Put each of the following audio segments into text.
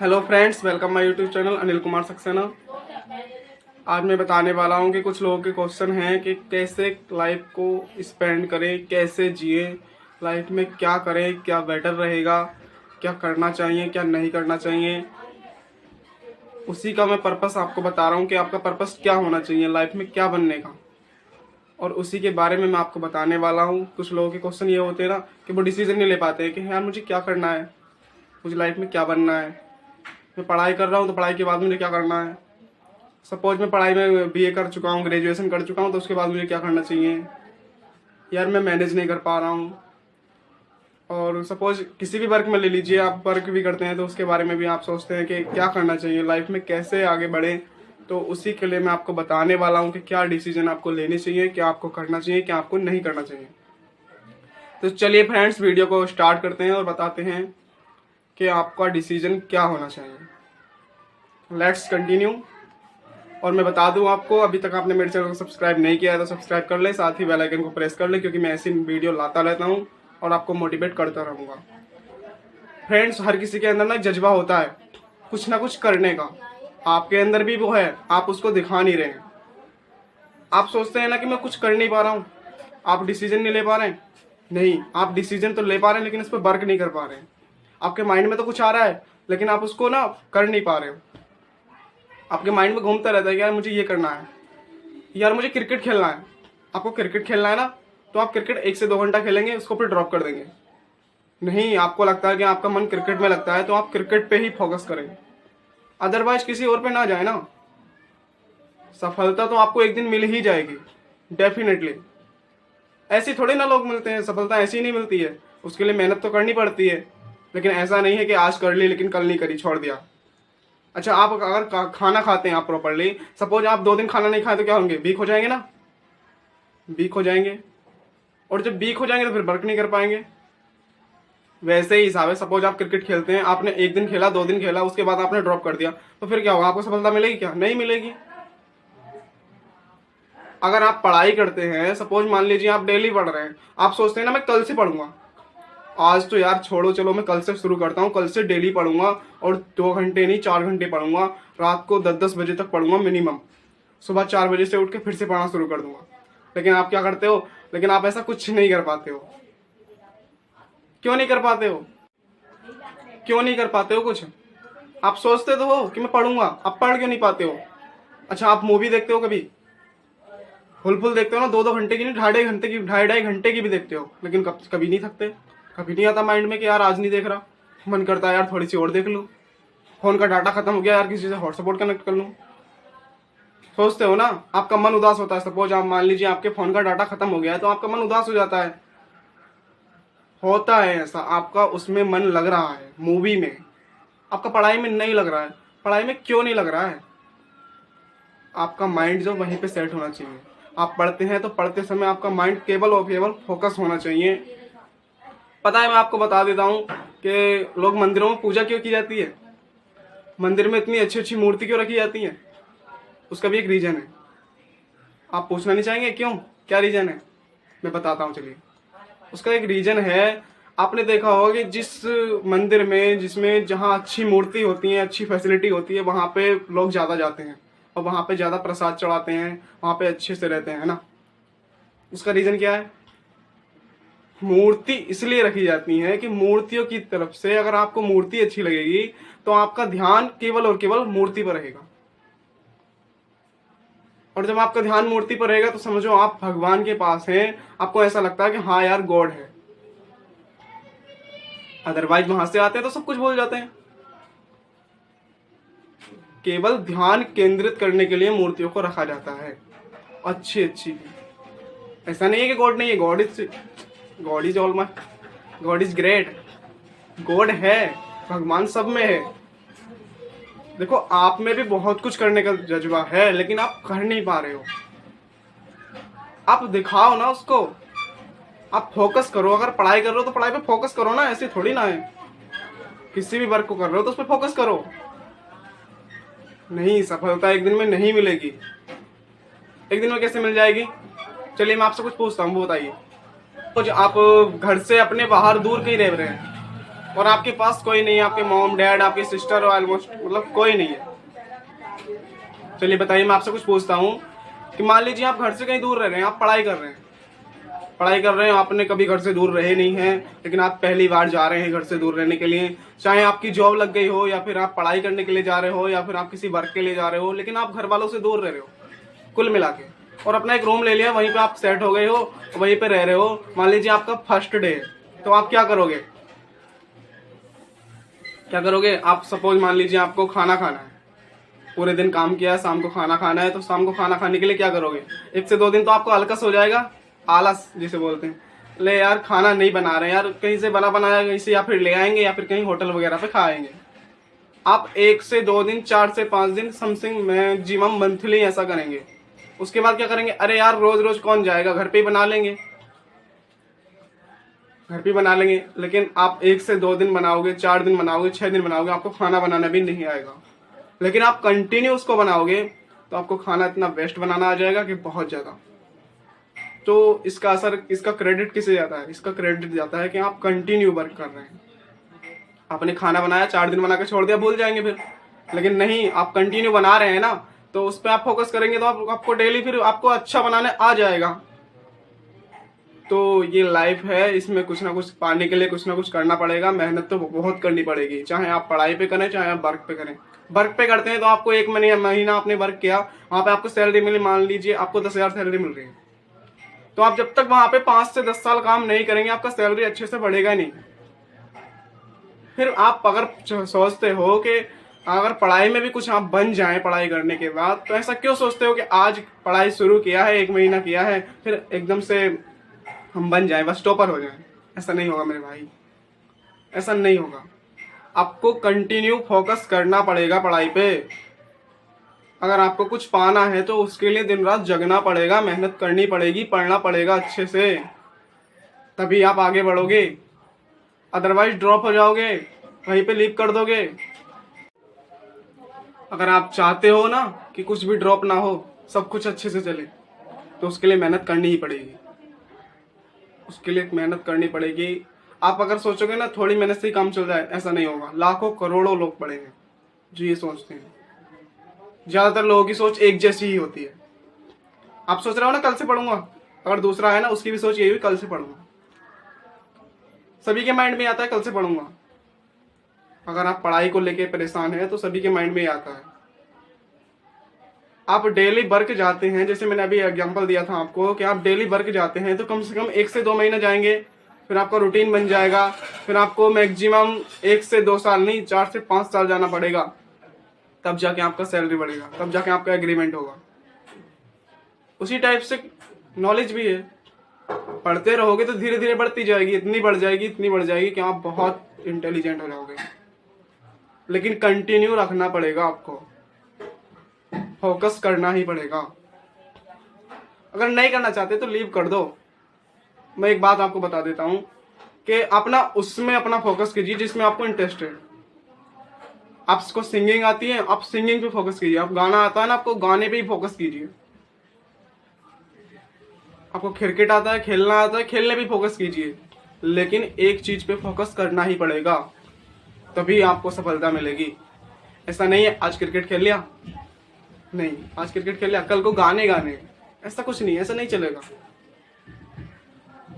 Hello friends, welcome my YouTube channel Anil Kumar Saxena. आज मैं बताने वाला हूं कि कुछ लोगों के क्वेश्चन हैं कि कैसे लाइफ को स्पेंड करें, कैसे जिए, लाइफ में क्या करें, क्या बेटर रहेगा, क्या करना चाहिए, क्या नहीं करना चाहिए। उसी का मैं पर्पस आपको बता रहा हूं कि आपका पर्पस क्या होना चाहिए, लाइफ में क्या बनने का, और उसी के बारे में मैं आपको बताने वाला हूँ। कुछ लोगों के क्वेश्चन ये होते हैं ना कि वो डिसीजन नहीं ले पाते हैं कि यार मुझे क्या करना है, मुझे लाइफ में क्या बनना है। मैं पढ़ाई कर रहा हूँ तो पढ़ाई के बाद मुझे क्या करना है। सपोज मैं पढ़ाई में बीए कर चुका हूँ, ग्रेजुएशन कर चुका हूँ, तो उसके बाद मुझे क्या करना चाहिए। यार मैं मैनेज नहीं कर पा रहा हूँ। और सपोज किसी भी वर्क में ले लीजिए, आप वर्क भी करते हैं तो उसके बारे में भी आप सोचते हैं कि क्या करना चाहिए लाइफ में, कैसे आगे बढ़े। तो उसी के लिए मैं आपको बताने वाला हूँ कि क्या डिसीजन आपको लेने चाहिए, क्या आपको करना चाहिए, क्या आपको नहीं करना चाहिए। तो चलिए फ्रेंड्स, वीडियो को स्टार्ट करते हैं और बताते हैं कि आपका डिसीजन क्या होना चाहिए। Let's continue. और मैं बता दूं आपको, अभी तक आपने मेरे चैनल को सब्सक्राइब नहीं किया है तो सब्सक्राइब कर ले, साथ ही बेल आइकन को प्रेस कर ले, क्योंकि मैं ऐसी वीडियो लाता रहता हूं और आपको मोटिवेट करता रहूंगा। फ्रेंड्स, हर किसी के अंदर ना जज्बा होता है कुछ ना कुछ करने का। आपके अंदर भी वो है, आप उसको दिखा नहीं रहे हैं। आप सोचते हैं ना कि मैं कुछ कर नहीं पा रहा हूँ, आप डिसीजन नहीं ले पा रहे हैं। नहीं, आप डिसीजन तो ले पा रहे हैं लेकिन इस पर वर्क नहीं कर पा रहे हैं। आपके माइंड में तो कुछ आ रहा है लेकिन आप उसको ना कर नहीं पा रहे हो। आपके माइंड में घूमता रहता है कि यार मुझे ये करना है, यार मुझे क्रिकेट खेलना है। आपको क्रिकेट खेलना है ना, तो आप क्रिकेट 1 से 2 घंटा खेलेंगे, उसको फिर ड्रॉप कर देंगे। नहीं, आपको लगता है कि आपका मन क्रिकेट में लगता है तो आप क्रिकेट पे ही फोकस करें, अदरवाइज किसी और पे ना जाए ना। सफलता तो आपको एक दिन मिल ही जाएगी, डेफिनेटली। ऐसी थोड़ी ना लोग मिलते हैं, सफलता ऐसी नहीं मिलती है, उसके लिए मेहनत तो करनी पड़ती है। लेकिन ऐसा नहीं है कि आज कर ली लेकिन कल नहीं करी, छोड़ दिया। अच्छा, आप अगर खाना खाते हैं आप प्रॉपरली, सपोज आप 2 दिन खाना नहीं खाए तो क्या होंगे, वीक हो जाएंगे ना, वीक हो जाएंगे। और जब वीक हो जाएंगे तो फिर वर्क नहीं कर पाएंगे। वैसे ही हिसाब है, सपोज आप क्रिकेट खेलते हैं, आपने 1 दिन खेला, 2 दिन खेला, उसके बाद आपने ड्रॉप कर दिया, तो फिर क्या होगा, आपको सफलता मिलेगी क्या? नहीं मिलेगी। अगर आप पढ़ाई करते हैं, सपोज मान लीजिए आप डेली पढ़ रहे हैं, आप सोचते हैं ना मैं कल से पढ़ूंगा, आज तो यार छोड़ो, चलो मैं कल से शुरू करता हूँ, कल से डेली पढ़ूंगा और 2 घंटे नहीं 4 घंटे पढ़ूंगा, रात को 10-10 बजे तक पढ़ूंगा मिनिमम, सुबह 4 बजे से उठ के फिर से पढ़ना शुरू कर दूंगा। लेकिन आप क्या करते हो, लेकिन आप ऐसा कुछ नहीं कर पाते हो। क्यों नहीं कर पाते हो? क्यों नहीं कर पाते हो कुछ? आप सोचते तो हो कि मैं पढ़ूंगा, आप पढ़ क्यों नहीं पाते हो? अच्छा, आप मूवी देखते हो कभी? फुल फुल देखते हो ना, 2-2 घंटे की नहीं, 2.5 घंटे की, 2.5-2.5 घंटे की भी देखते हो, लेकिन कभी नहीं थकते। कभी नहीं आता माइंड में कि यार आज नहीं देख रहा, मन करता है यार थोड़ी सी और देख लूँ, फोन का डाटा खत्म हो गया यार किसी से हॉटस्पॉट कनेक्ट कर लूँ। सोचते हो ना, आपका मन उदास होता है। सपोज आप मान लीजिए आपके फोन का डाटा खत्म हो गया है तो आपका मन उदास हो जाता है। होता है ऐसा, आपका उसमें मन लग रहा है मूवी में, आपका पढ़ाई में नहीं लग रहा है। पढ़ाई में क्यों नहीं लग रहा है? आपका माइंड जो वहीं पे सेट होना चाहिए। आप पढ़ते हैं तो पढ़ते समय आपका माइंड केवल और केवल फोकस होना चाहिए। पता है, मैं आपको बता देता हूँ कि लोग मंदिरों में पूजा क्यों की जाती है, मंदिर में इतनी अच्छी अच्छी मूर्ति क्यों रखी जाती है, उसका भी एक रीजन है। आप पूछना नहीं चाहेंगे क्यों, क्या रीजन है? मैं बताता हूँ, चलिए। उसका एक रीजन है, आपने देखा होगा कि जिस मंदिर में, जिसमें जहाँ अच्छी मूर्ति होती है, अच्छी फैसिलिटी होती है, वहाँ पे लोग ज़्यादा जाते हैं और वहाँ पे ज़्यादा प्रसाद चढ़ाते हैं, वहाँ पे अच्छे से रहते हैं, है ना। उसका रीज़न क्या है? मूर्ति इसलिए रखी जाती है कि मूर्तियों की तरफ से अगर आपको मूर्ति अच्छी लगेगी तो आपका ध्यान केवल और केवल मूर्ति पर रहेगा। और जब आपका ध्यान मूर्ति पर रहेगा तो समझो आप भगवान के पास हैं, आपको ऐसा लगता है कि हाँ यार गॉड है। अदरवाइज वहां से आते हैं तो सब कुछ भूल जाते हैं। केवल ध्यान केंद्रित करने के लिए मूर्तियों को रखा जाता है, अच्छी अच्छी। ऐसा नहीं है कि गॉड नहीं है, God is all my, God is great, God है, भगवान सब में है। देखो, आप में भी बहुत कुछ करने का जज्बा है लेकिन आप कर नहीं पा रहे हो। आप दिखाओ ना उसको, आप फोकस करो। अगर पढ़ाई कर रहे हो तो पढ़ाई पे फोकस करो ना, ऐसे थोड़ी ना है। किसी भी वर्क को कर रहे हो तो उस पर फोकस करो। नहीं, सफलता एक दिन में नहीं मिलेगी। एक दिन में कैसे मिल जाएगी? चलिए मैं आपसे कुछ पूछता हूँ, वो बताइए। कुछ आप घर से अपने बाहर दूर कहीं रह रहे हैं, और आपके पास कोई नहीं है, आपके मॉम डैड आपकी सिस्टर और ऑलमोस्ट मतलब कोई नहीं है। चलिए बताइए, मैं आपसे कुछ पूछता हूँ कि मान लीजिए आप घर से कहीं दूर रह रहे हैं, आप पढ़ाई कर रहे हैं, आपने कभी घर से दूर रहे नहीं हैं, लेकिन आप पहली बार जा रहे हैं घर से दूर रहने के लिए। चाहे आपकी जॉब लग गई हो, या फिर आप पढ़ाई करने के लिए जा रहे हो, या फिर आप किसी वर्क के लिए जा रहे हो, लेकिन आप घर वालों से दूर रह रहे हो कुल मिला के, और अपना एक रूम ले लिया, वहीं पे आप सेट हो गए हो, वहीं पे रह रहे हो। मान लीजिए आपका फर्स्ट डे है, तो आप क्या करोगे? आप सपोज मान लीजिए आपको खाना खाना है, पूरे दिन काम किया है, शाम को खाना खाना है, तो शाम को खाना खाने के लिए क्या करोगे? 1 से 2 दिन तो आपको अलकस हो जाएगा, आलस जिसे बोलते हैं, ले यार खाना नहीं बना रहे यार, कहीं से बना बनाया कहीं से या फिर ले आएंगे, या फिर कहीं होटल वगैरह पे खाएंगे। आप 1 से 2 दिन, 4 से 5 दिन, समथिंग मैक्सिमम मंथली ऐसा करेंगे। उसके बाद क्या करेंगे? अरे यार रोज रोज कौन जाएगा, घर पे ही बना लेंगे, लेकिन आप 1 से 2 दिन बनाओगे, 4 दिन बनाओगे, 6 दिन बनाओगे, आपको खाना बनाना भी नहीं आएगा। लेकिन आप कंटिन्यू उसको बनाओगे तो आपको खाना इतना बेस्ट बनाना आ जाएगा कि बहुत ज़्यादा। तो इसका असर, इसका क्रेडिट किसे जाता है? इसका क्रेडिट जाता है कि आप कंटिन्यू वर्क कर रहे हैं। आपने खाना बनाया, 4 दिन बना के छोड़ दिया, भूल जाएंगे फिर। लेकिन नहीं, आप कंटिन्यू बना रहे हैं ना, तो उस पर आप फोकस करेंगे तो आपको डेली फिर आपको अच्छा बनाने आ जाएगा। तो ये लाइफ है, इसमें कुछ ना कुछ पाने के लिए कुछ ना कुछ करना पड़ेगा, मेहनत तो बहुत करनी पड़ेगी, चाहे आप पढ़ाई पे करें चाहे आप वर्क पे करें। वर्क पे करते हैं तो आपको 1 महीना आपने वर्क किया, वहाँ पे आपको सैलरी मिली, मान लीजिए आपको 10,000 सैलरी मिल रही है, तो आप जब तक वहाँ पे 5 से 10 साल काम नहीं करेंगे, आपका सैलरी अच्छे से बढ़ेगा नहीं। फिर आप अगर सोचते हो कि अगर पढ़ाई में भी कुछ आप बन जाएं पढ़ाई करने के बाद, तो ऐसा क्यों सोचते हो कि आज पढ़ाई शुरू किया है, 1 महीना किया है, फिर एकदम से हम बन जाएं, बस टॉपर हो जाएं? ऐसा नहीं होगा मेरे भाई, ऐसा नहीं होगा। आपको कंटिन्यू फोकस करना पड़ेगा पढ़ाई पे। अगर आपको कुछ पाना है तो उसके लिए दिन रात जगना पड़ेगा, मेहनत करनी पड़ेगी, पढ़ना पड़ेगा अच्छे से, तभी आप आगे बढ़ोगे। अदरवाइज ड्रॉप हो जाओगे, वहीं पे लीव कर दोगे। अगर आप चाहते हो ना कि कुछ भी ड्रॉप ना हो, सब कुछ अच्छे से चले, तो उसके लिए मेहनत करनी ही पड़ेगी, आप अगर सोचोगे ना थोड़ी मेहनत से ही काम चल जाए, ऐसा नहीं होगा। लाखों करोड़ों लोग पढ़ेंगे जो ये सोचते हैं। ज्यादातर लोगों की सोच एक जैसी ही होती है। आप सोच रहे हो ना कल से पढ़ूंगा, अगर दूसरा है ना उसकी भी सोच यही हुई, कल से पढ़ूंगा। सभी के माइंड में आता है कल से पढ़ूंगा। अगर आप पढ़ाई को लेके परेशान हैं तो सभी के माइंड में आता है। आप डेली वर्क जाते हैं, जैसे मैंने अभी एग्जांपल दिया था आपको कि आप डेली वर्क जाते हैं, तो कम से कम 1 से 2 महीने जाएंगे, फिर आपका रूटीन बन जाएगा, फिर आपको मैक्सिमम 1 से 2 साल नहीं, 4 से 5 साल जाना पड़ेगा, तब जाके आपका सैलरी बढ़ेगा, तब जाके आपका एग्रीमेंट होगा। उसी टाइप से नॉलेज भी है, पढ़ते रहोगे तो धीरे धीरे बढ़ती जाएगी, इतनी बढ़ जाएगी कि आप बहुत इंटेलिजेंट हो जाओगे। लेकिन कंटिन्यू रखना पड़ेगा, आपको फोकस करना ही पड़ेगा। अगर नहीं करना चाहते तो लीव कर दो। मैं एक बात आपको बता देता हूं कि उसमें अपना फोकस कीजिए जिसमें आपको इंटरेस्ट है। आपको सिंगिंग आती है, आप सिंगिंग पे फोकस कीजिए। आप गाना आता है ना, आपको गाने पे ही फोकस कीजिए। आपको क्रिकेट आता है, खेलना आता है, खेलने पे फोकस कीजिए। लेकिन एक चीज पे फोकस करना ही पड़ेगा, तभी आपको सफलता मिलेगी। ऐसा नहीं है आज क्रिकेट खेल लिया, नहीं आज क्रिकेट खेल लिया कल को गाने, ऐसा कुछ नहीं, ऐसा नहीं चलेगा।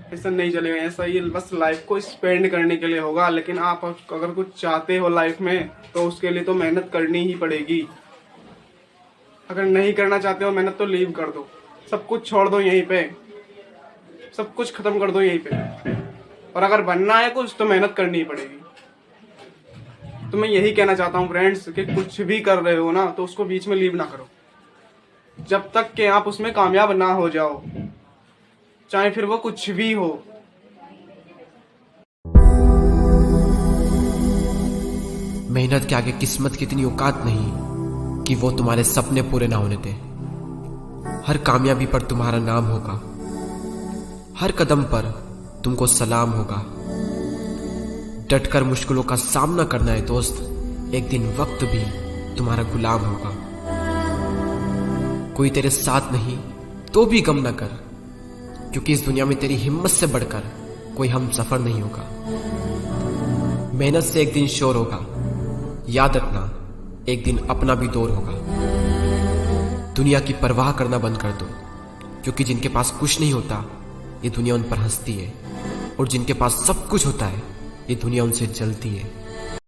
ऐसा ये बस लाइफ को स्पेंड करने के लिए होगा। लेकिन आप अगर कुछ चाहते हो लाइफ में तो उसके लिए तो मेहनत करनी ही पड़ेगी। अगर नहीं करना चाहते हो मेहनत तो लीव कर दो, सब कुछ छोड़ दो यहीं पे, सब कुछ खत्म कर दो यहीं पे। और अगर बनना है कुछ तो मेहनत करनी ही पड़ेगी। तो मैं यही कहना चाहता हूँ फ्रेंड्स कि कुछ भी कर रहे हो ना तो उसको बीच में लीव ना करो, जब तक कि आप उसमें कामयाब ना हो जाओ, चाहे फिर वो कुछ भी हो। मेहनत के आगे किस्मत की इतनी औकात नहीं कि वो तुम्हारे सपने पूरे ना होने दे। हर कामयाबी पर तुम्हारा नाम होगा, हर कदम पर तुमको सलाम होगा। डटकर मुश्किलों का सामना करना है दोस्त, एक दिन वक्त भी तुम्हारा गुलाम होगा। कोई तेरे साथ नहीं तो भी गम न कर, क्योंकि इस दुनिया में तेरी हिम्मत से बढ़कर कोई हम सफर नहीं होगा। मेहनत से एक दिन शोर होगा, याद रखना एक दिन अपना भी दौर होगा। दुनिया की परवाह करना बंद कर दो, क्योंकि जिनके पास कुछ नहीं होता ये दुनिया उन पर हंसती है, और जिनके पास सब कुछ होता है ये दुनिया उनसे जलती है।